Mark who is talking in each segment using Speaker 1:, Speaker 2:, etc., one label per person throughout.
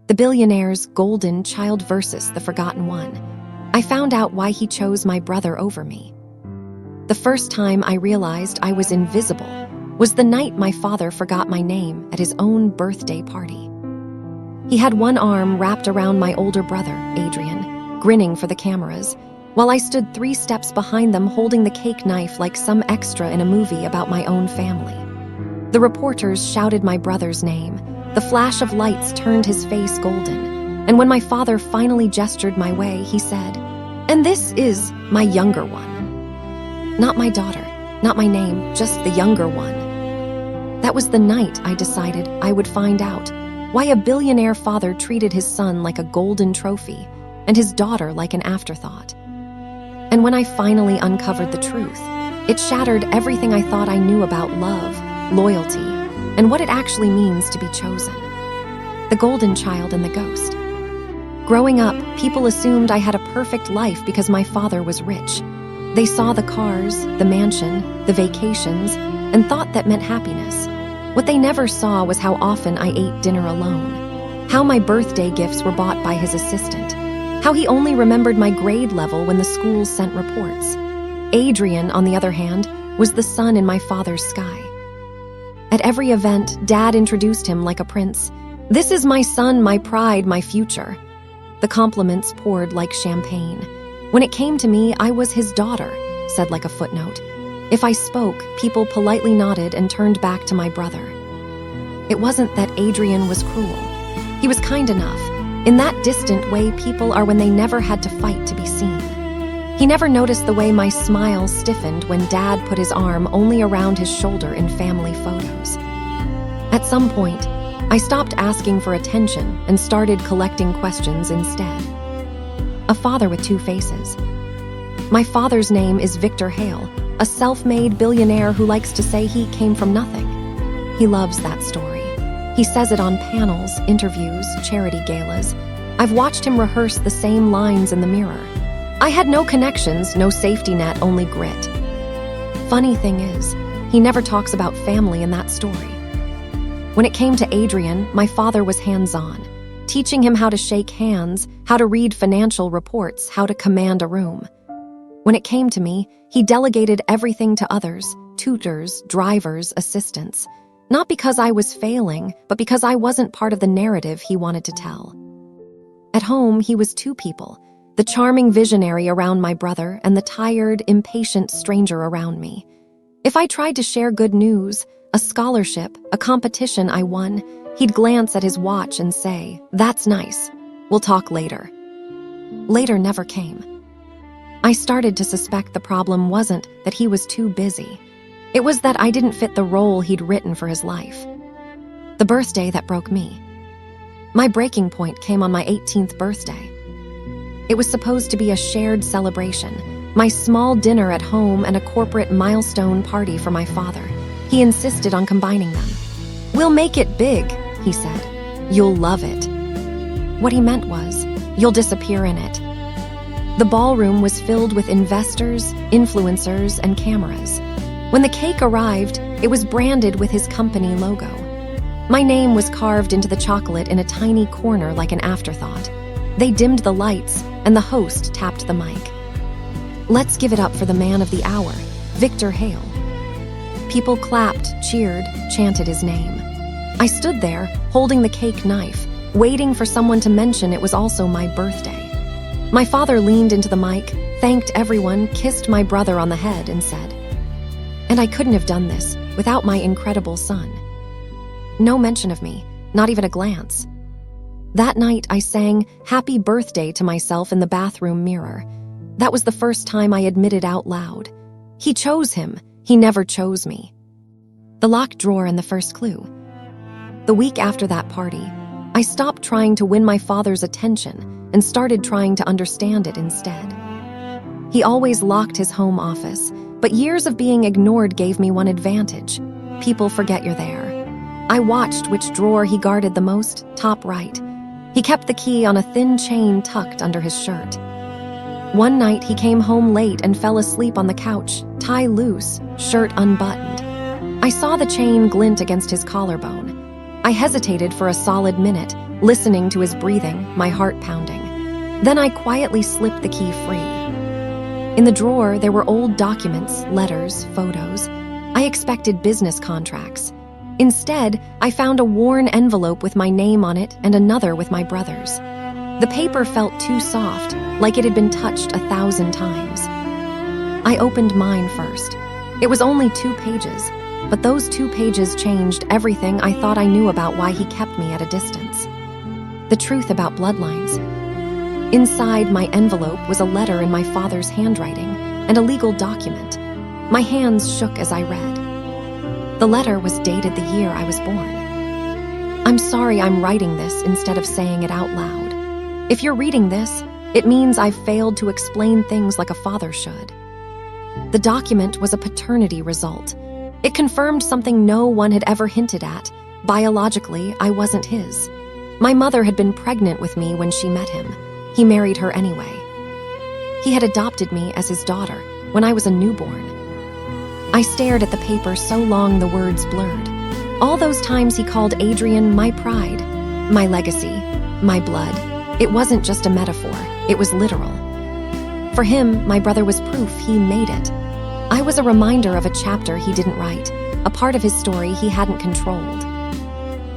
Speaker 1: The Billionaire's golden child versus the forgotten one. I found out why he chose my brother over me. The first time I realized I was invisible was the night my father forgot my name at his own birthday party. He had one arm wrapped around my older brother, Adrian, grinning for the cameras, while I stood 3 steps behind them holding the cake knife like some extra in a movie about my own family. The reporters shouted my brother's name. The flash of lights turned his face golden, and when my father finally gestured my way, he said, "And this is my younger one." Not my daughter, not my name, just the younger one. That was the night I decided I would find out why a billionaire father treated his son like a golden trophy and his daughter like an afterthought. And when I finally uncovered the truth, it shattered everything I thought I knew about love, loyalty, and what it actually means to be chosen. The golden child and the ghost. Growing up, people assumed I had a perfect life because my father was rich. They saw the cars, the mansion, the vacations, and thought that meant happiness. What they never saw was how often I ate dinner alone, how my birthday gifts were bought by his assistant, how he only remembered my grade level when the schools sent reports. Adrian, on the other hand, was the sun in my father's sky. At every event, Dad introduced him like a prince. "This is my son, my pride, my future." The compliments poured like champagne. When it came to me, I was his daughter, said like a footnote. If I spoke, people politely nodded and turned back to my brother. It wasn't that Adrian was cruel. He was kind enough, in that distant way people are when they never had to fight to be seen. He never noticed the way my smile stiffened when Dad put his arm only around his shoulder in family photos. At some point, I stopped asking for attention and started collecting questions instead. A father with 2 faces. My father's name is Victor Hale, a self-made billionaire who likes to say he came from nothing. He loves that story. He says it on panels, interviews, charity galas. I've watched him rehearse the same lines in the mirror. I had no connections, no safety net, only grit. Funny thing is, he never talks about family in that story. When it came to Adrian, my father was hands-on, teaching him how to shake hands, how to read financial reports, how to command a room. When it came to me, he delegated everything to others, tutors, drivers, assistants, not because I was failing, but because I wasn't part of the narrative he wanted to tell. At home, he was 2 people, the charming visionary around my brother and the tired, impatient stranger around me. If I tried to share good news, a scholarship, a competition I won, he'd glance at his watch and say, "That's nice. We'll talk later." Later never came. I started to suspect the problem wasn't that he was too busy. It was that I didn't fit the role he'd written for his life. The birthday that broke me. My breaking point came on my 18th birthday. It was supposed to be a shared celebration, my small dinner at home and a corporate milestone party for my father. He insisted on combining them. "We'll make it big," he said. "You'll love it." What he meant was, "You'll disappear in it." The ballroom was filled with investors, influencers, and cameras. When the cake arrived, it was branded with his company logo. My name was carved into the chocolate in a tiny corner like an afterthought. They dimmed the lights, and the host tapped the mic. "Let's give it up for the man of the hour, Victor Hale." People clapped, cheered, chanted his name. I stood there, holding the cake knife, waiting for someone to mention it was also my birthday. My father leaned into the mic, thanked everyone, kissed my brother on the head, and said, "And I couldn't have done this without my incredible son." No mention of me, not even a glance. That night, I sang "Happy Birthday" to myself in the bathroom mirror. That was the first time I admitted out loud. He chose him. He never chose me. The locked drawer and the first clue. The week after that party, I stopped trying to win my father's attention and started trying to understand it instead. He always locked his home office, but years of being ignored gave me one advantage. People forget you're there. I watched which drawer he guarded the most, top right. He kept the key on a thin chain tucked under his shirt. One night he came home late and fell asleep on the couch, tie loose, shirt unbuttoned. I saw the chain glint against his collarbone. I hesitated for a solid minute, listening to his breathing, my heart pounding. Then I quietly slipped the key free. In the drawer, there were old documents, letters, photos. I expected business contracts. Instead, I found a worn envelope with my name on it and another with my brother's. The paper felt too soft, like it had been touched 1,000 times. I opened mine first. It was only 2 pages, but those 2 pages changed everything I thought I knew about why he kept me at a distance. The truth about bloodlines. Inside my envelope was a letter in my father's handwriting and a legal document. My hands shook as I read. The letter was dated the year I was born. I'm sorry I'm writing this instead of saying it out loud. If you're reading this, it means I've failed to explain things like a father should. The document was a paternity result. It confirmed something no one had ever hinted at. Biologically, I wasn't his. My mother had been pregnant with me when she met him. He married her anyway. He had adopted me as his daughter when I was a newborn. I stared at the paper so long the words blurred. All those times he called Adrian my pride, my legacy, my blood. It wasn't just a metaphor, it was literal. For him, my brother was proof he made it. I was a reminder of a chapter he didn't write, a part of his story he hadn't controlled.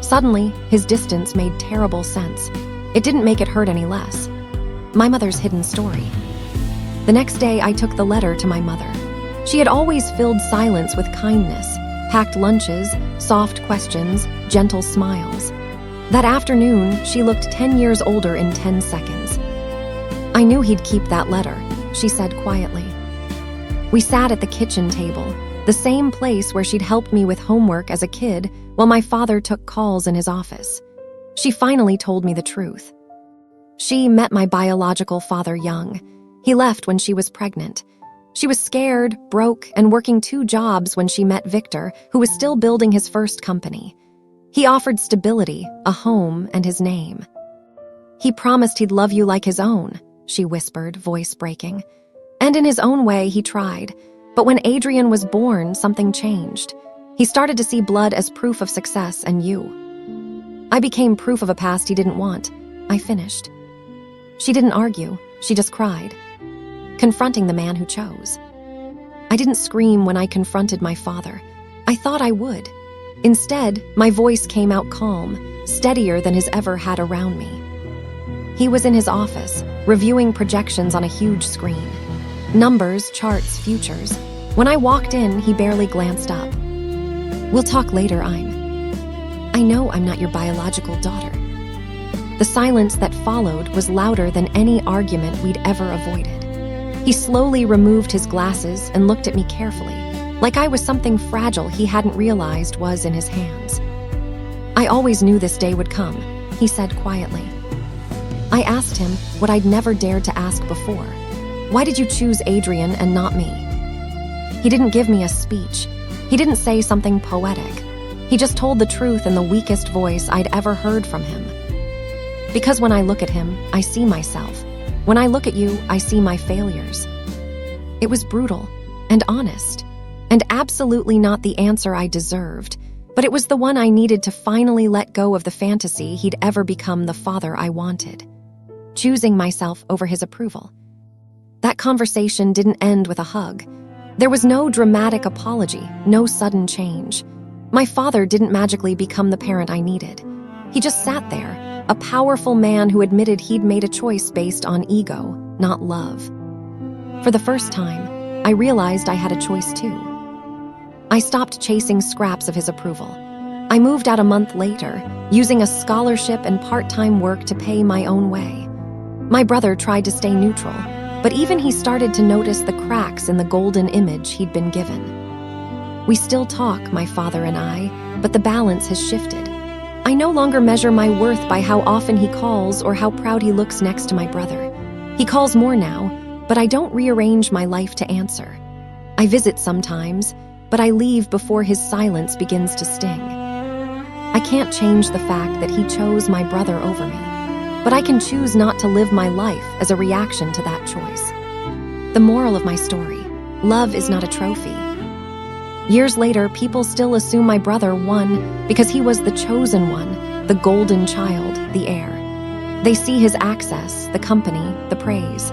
Speaker 1: Suddenly, his distance made terrible sense. It didn't make it hurt any less. My mother's hidden story. The next day, I took the letter to my mother. She had always filled silence with kindness, packed lunches, soft questions, gentle smiles. That afternoon, she looked 10 years older in 10 seconds. I knew he'd keep that letter, she said quietly. We sat at the kitchen table, the same place where she'd helped me with homework as a kid while my father took calls in his office. She finally told me the truth. She met my biological father young. He left when she was pregnant. She was scared, broke, and working 2 jobs when she met Victor, who was still building his first company. He offered stability, a home, and his name. He promised he'd love you like his own, she whispered, voice breaking. And in his own way, he tried. But when Adrian was born, something changed. He started to see blood as proof of success and you. I became proof of a past he didn't want. I finished. She didn't argue, she just cried, confronting the man who chose. I didn't scream when I confronted my father. I thought I would. Instead, my voice came out calm, steadier than his ever had around me. He was in his office, reviewing projections on a huge screen. Numbers, charts, futures. When I walked in, he barely glanced up. We'll talk later, I know I'm not your biological daughter. The silence that followed was louder than any argument we'd ever avoided. He slowly removed his glasses and looked at me carefully, like I was something fragile he hadn't realized was in his hands. I always knew this day would come, he said quietly. I asked him what I'd never dared to ask before. Why did you choose Adrian and not me? He didn't give me a speech. He didn't say something poetic. He just told the truth in the weakest voice I'd ever heard from him. Because when I look at him, I see myself. When I look at you, I see my failures. It was brutal and honest, and absolutely not the answer I deserved, but it was the one I needed to finally let go of the fantasy he'd ever become the father I wanted, choosing myself over his approval. That conversation didn't end with a hug. There was no dramatic apology, no sudden change. My father didn't magically become the parent I needed. He just sat there, a powerful man who admitted he'd made a choice based on ego, not love. For the first time, I realized I had a choice too. I stopped chasing scraps of his approval. I moved out a month later, using a scholarship and part-time work to pay my own way. My brother tried to stay neutral, but even he started to notice the cracks in the golden image he'd been given. We still talk, my father and I, but the balance has shifted. I no longer measure my worth by how often he calls or how proud he looks next to my brother. He calls more now, but I don't rearrange my life to answer. I visit sometimes, but I leave before his silence begins to sting. I can't change the fact that he chose my brother over me, but I can choose not to live my life as a reaction to that choice. The moral of my story: love is not a trophy. Years later, people still assume my brother won because he was the chosen one, the golden child, the heir. They see his access, the company, the praise.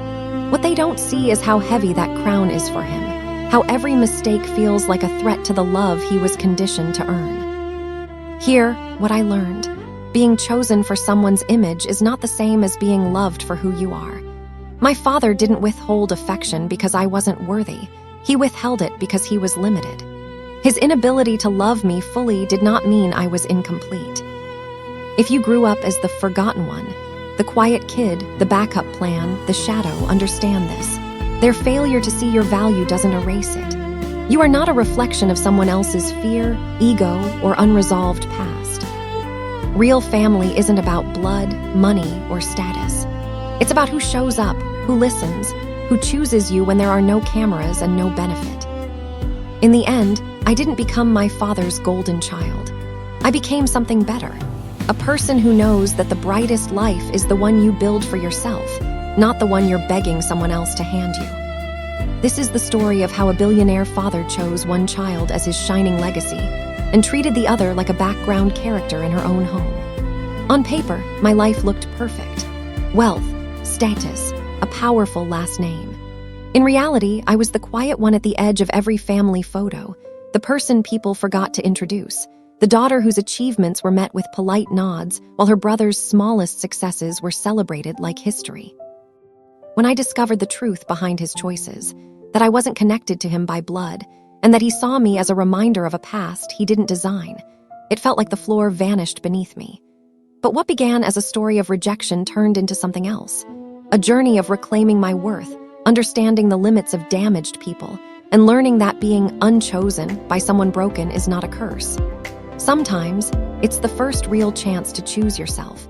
Speaker 1: What they don't see is how heavy that crown is for him, how every mistake feels like a threat to the love he was conditioned to earn. Here, what I learned: being chosen for someone's image is not the same as being loved for who you are. My father didn't withhold affection because I wasn't worthy. He withheld it because he was limited. His inability to love me fully did not mean I was incomplete. If you grew up as the forgotten one, the quiet kid, the backup plan, the shadow, understand this. Their failure to see your value doesn't erase it. You are not a reflection of someone else's fear, ego, or unresolved past. Real family isn't about blood, money, or status. It's about who shows up, who listens, who chooses you when there are no cameras and no benefit. In the end, I didn't become my father's golden child. I became something better. A person who knows that the brightest life is the one you build for yourself, not the one you're begging someone else to hand you. This is the story of how a billionaire father chose one child as his shining legacy and treated the other like a background character in her own home. On paper, my life looked perfect. Wealth, status, a powerful last name. In reality, I was the quiet one at the edge of every family photo, the person people forgot to introduce, the daughter whose achievements were met with polite nods while her brother's smallest successes were celebrated like history. When I discovered the truth behind his choices, that I wasn't connected to him by blood, and that he saw me as a reminder of a past he didn't design, it felt like the floor vanished beneath me. But what began as a story of rejection turned into something else, a journey of reclaiming my worth, understanding the limits of damaged people, and learning that being unchosen by someone broken is not a curse. Sometimes, it's the first real chance to choose yourself.